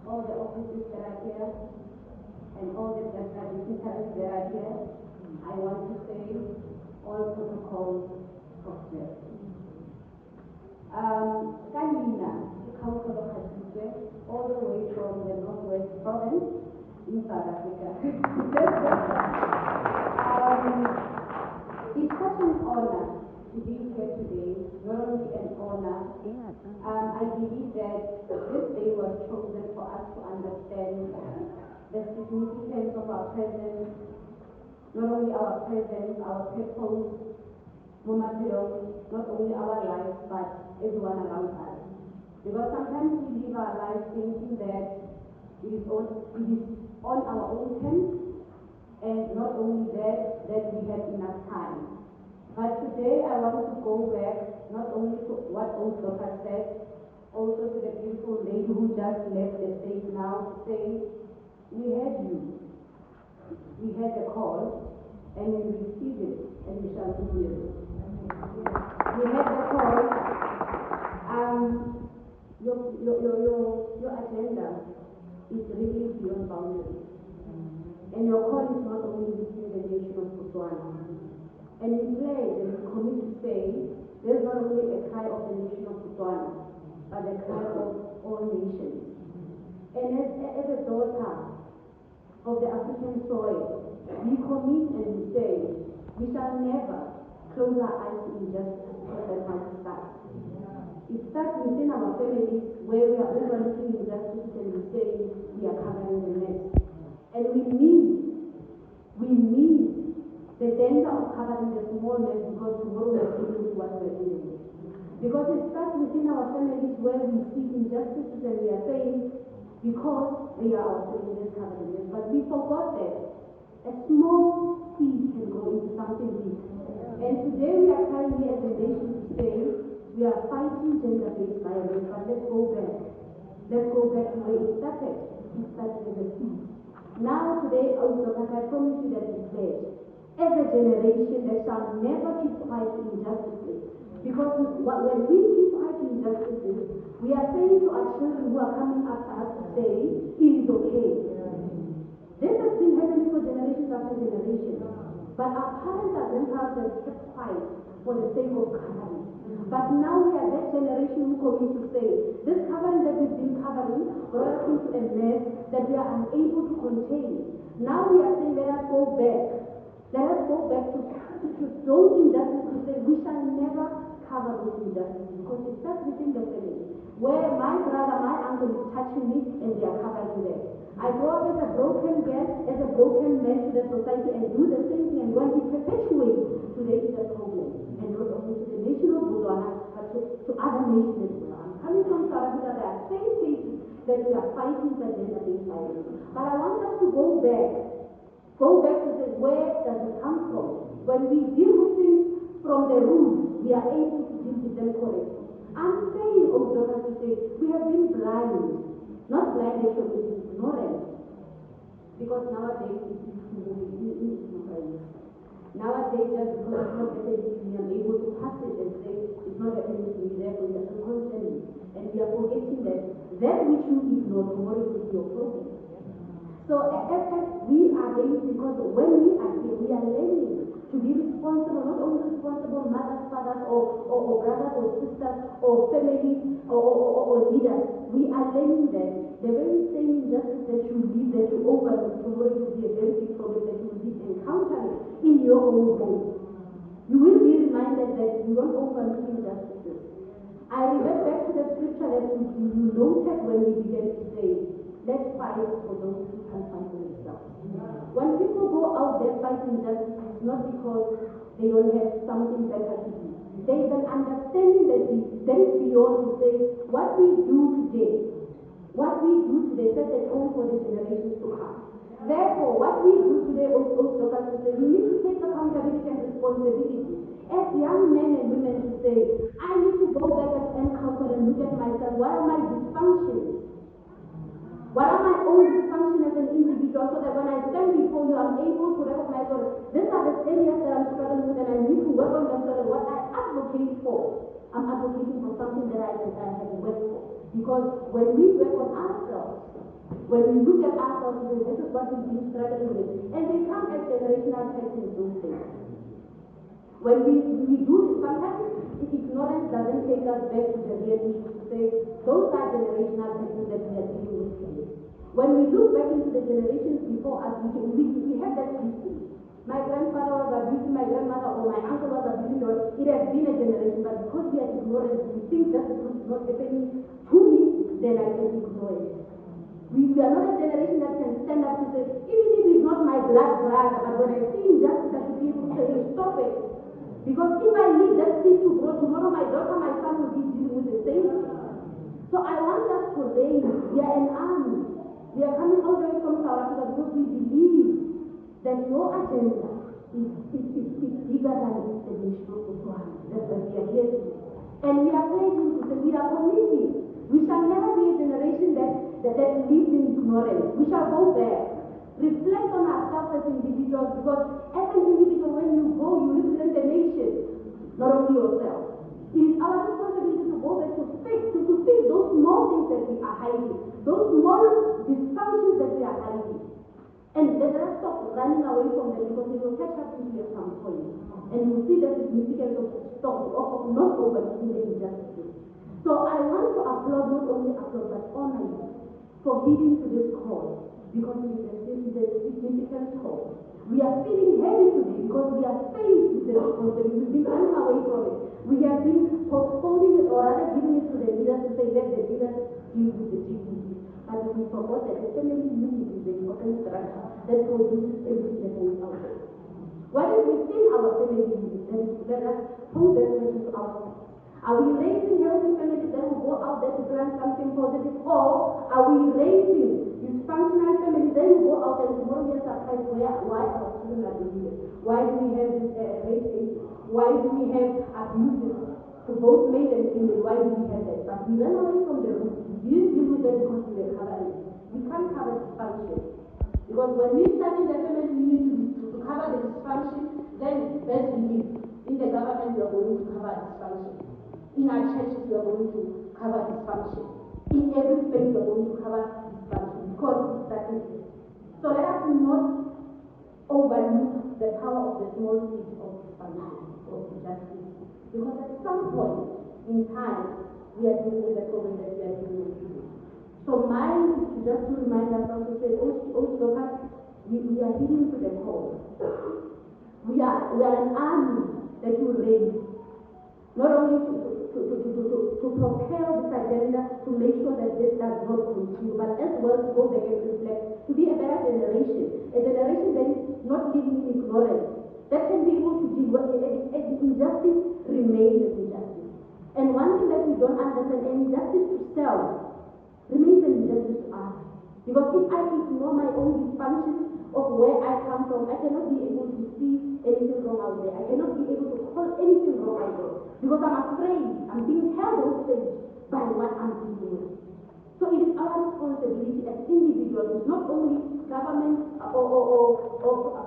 all the offices that are here, and all the dignitaries that are here, I want to say all protocols observed. Kalina, Council of Hatuse, all the way from the Northwest Province in South Africa. It's such an honor to be here today, not only an honor. I believe that this day was chosen for us to understand the significance of our presence, not only our presence, our purpose, not only our lives, but everyone around us. Because sometimes we live our lives thinking that it is on our own terms, and not only that we have enough time. But today I want to go back not only to what old Doctor said, also to the beautiful lady who just left the stage now, to say, we had you. We had the call, and we received it, and we shall do it. We had the call. Your agenda is really beyond boundaries. And your call is not only within the nation of Botswana. And we pledge and we commit to say, there's not only a cry of the nation of Botswana, but a cry of all nations. And as a daughter of the African soil, we commit and we say, we shall never close our eyes to injustice because that's how it starts. It starts within our families where we are overlooking injustices and we say we are covering the mess. And we need the danger of covering the small mess because tomorrow we are dealing with what we are dealing with. Because it starts within our families where we see injustices and we are saying because they are our families covering this. But we forgot that a small seed can grow into something big. And today we are trying here as a nation to say we are fighting gender-based violence, but let's go back. Let's go back to where it started. It started as a seed. Now today, also, I promise you that we pledge as a generation that shall never keep quiet to injustices. Because when we keep quiet to injustices, we are saying to our children who are coming after us to say, it is okay. This has been happening for generations after generations. But our parents and grandparents have kept quiet for the sake of covering. But now we are that generation who commit to say, this covering that we've been covering brought us into a mess that we are unable to contain. Now we are saying, let us go back. Let us go back to those injustices to say, we shall never cover those injustices because it starts within the family. Where my brother, my uncle is touching me and they are covering them. I grow up as a broken girl, as a broken man to the society and do the same thing and want to perpetuate today is a problem. And not only to the nation of Botswana, but to other nations as well. I'm coming from South Africa, there are same cases that we are fighting for gender-based violence. But I want us to go back to say, where does it come from? When we deal with things from the roots, we are able to deal with them correctly. I'm saying, oh Doctor, to say, we have been blind. Not blind, actually, it is ignorant. Because nowadays, it is ignorant. Nowadays, just because it's not happening, we are able to pass it and say, it's not happening to me, therefore, it doesn't concern me. And we are forgetting that which you ignore tomorrow will be your problem. So, as we are learning, because when we are here, we are learning to be responsible, not only responsible mothers, fathers, or brothers, or sisters, or families, or leaders. We are learning that the very same injustice that you live, that you overlook, tomorrow will be a very big problem that you will be encountering in your own home. You will be reminded that you don't overlook injustices. I revert back to the scripture that you noted when we began to say, let's fight for those who can't fight for themselves. When people go out there fighting justice, it's not because they don't have something better to do. There is an understanding that is beyond to say what we do today sets a tone for the generations to come. Therefore, what we do today also Doctor, to say we need to take accountability and responsibility. As young men and women to say, I need to go back as an counsel and look at myself. What are my dysfunctions? What are my own dysfunctions as an individual so that when I stand before you, I'm able to recognize that these are the areas that I'm struggling with and I need to work on them so that what I advocate for, I'm advocating for something that I have worked for. Because when we work on ourselves, When we look at ourselves, this is what we've been struggling with. And they come as generational patterns in those days. When we do, sometimes ignorance doesn't take us back to the real issue to say, those are generational patterns that we are dealing with today. When we look back into the generations before us, we have that history. My grandfather was abusing my grandmother, or my uncle was abusing her. It has been a generation, but because we are ignorant, we think just because it's not happening to me, then I can ignore it. We are not a generation that can stand up to say, even if he's not my blood brother, but when I see injustice, I should be able to say, stop it. Because if I leave that seed to grow, tomorrow my daughter, my son will be dealing with the same thing. So I want us to raise, we are an army. We are coming all the way from South Africa because we believe that your agenda is bigger than the nation of Botswana. That's why we are here today. And we are pledging to say, we are committing. We shall never be a generation that lives in ignorance. We shall go back. Reflect on ourselves as individuals, because as an individual, when you go, you represent the nation, not only yourself. It is our responsibility to go back to fix those small things that we are hiding, those small dysfunctions that we are hiding. And let us stop running away from them, because it will catch up with you at some point. And you will see the significance of not overlooking the injustices. So I want to applaud, not only applaud, but honor you for heeding to this call, because it is a significant call. We are feeling heavy today because we are faced with the responsibility. We've been running away from it. We have been postponing it, or rather giving it to the leaders to say, let the leaders deal with the GBV. But we forgot that the family unit is the important structure that produces everything that is out there. What is within our family unit? Let us pose that question to ourselves. Are we raising healthy families that will go out there to plant something positive? Or are we raising dysfunctional families that will go out and tomorrow we are surprised why our children are doing this? Why do we have this race issue? Why do we have abuses to both male and female? Why do we have that? But we ran away from the root. We didn't deal with that because we were covering. We can't cover dysfunction. Because when we study the family, we need to cover the dysfunction, then best believe in the government we are going to cover dysfunction. In our churches, we are going to cover dysfunction. In every space, we are going to cover dysfunction because it's strategic. So let us not overlook the power of the small seed of dysfunction, of justice. Because at some point in time, we are dealing with the problem that we are dealing with today. So mine is to just to remind ourselves to say, we are heeding to the call. We are an army that will raise. Not only to propel this agenda to make sure that this does not continue, but as well to go back and reflect, to be a better generation, a generation that is not living in ignorance, that can be able to deal with injustice remains an injustice. And one thing that we don't understand, an injustice to self remains an injustice to others. Because if I ignore my own dysfunctions of where I come from, I cannot be able to see anything wrong out there. I cannot be able to call anything wrong out there. Because I'm afraid, I'm being held hostage by what I'm doing. So it is our responsibility as individuals, it's not only government or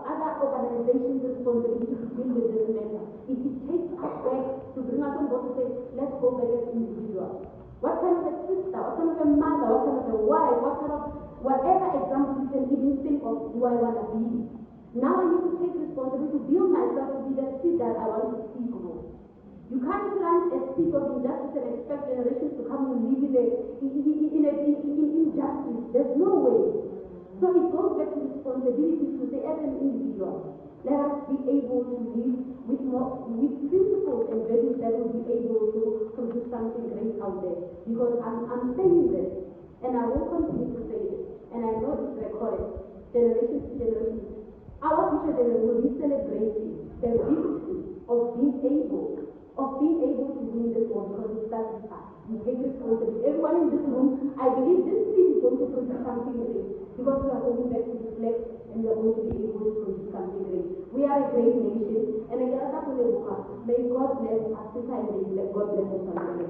other organizations' responsibility to deal with this matter. It takes us back to bring us on board to say, let's go back as individuals. What kind of a sister, what kind of a mother, what kind of a wife, what kind of whatever example you can even think of, do I want to be? Now I need to take responsibility to build myself to be the seed that I want to see grow. You can't plant a seed of injustice and expect generations to come and live in injustice. There's no way. So it goes back to responsibility to say, as an individual, let us be able to live with principles and values that will be able to produce something great out there. Because I'm saying this, and I will continue to say this, and I know it's recorded, generation to generation. Our future generation will be celebrating the victory of being able to win this war, because it starts with us. We take responsibility. Everyone in this room, I believe this seed is going to produce something great, because we are going back to reflect, and we are going to be able to produce something great. We are a great nation, and may God bless Africa, and may God bless us all.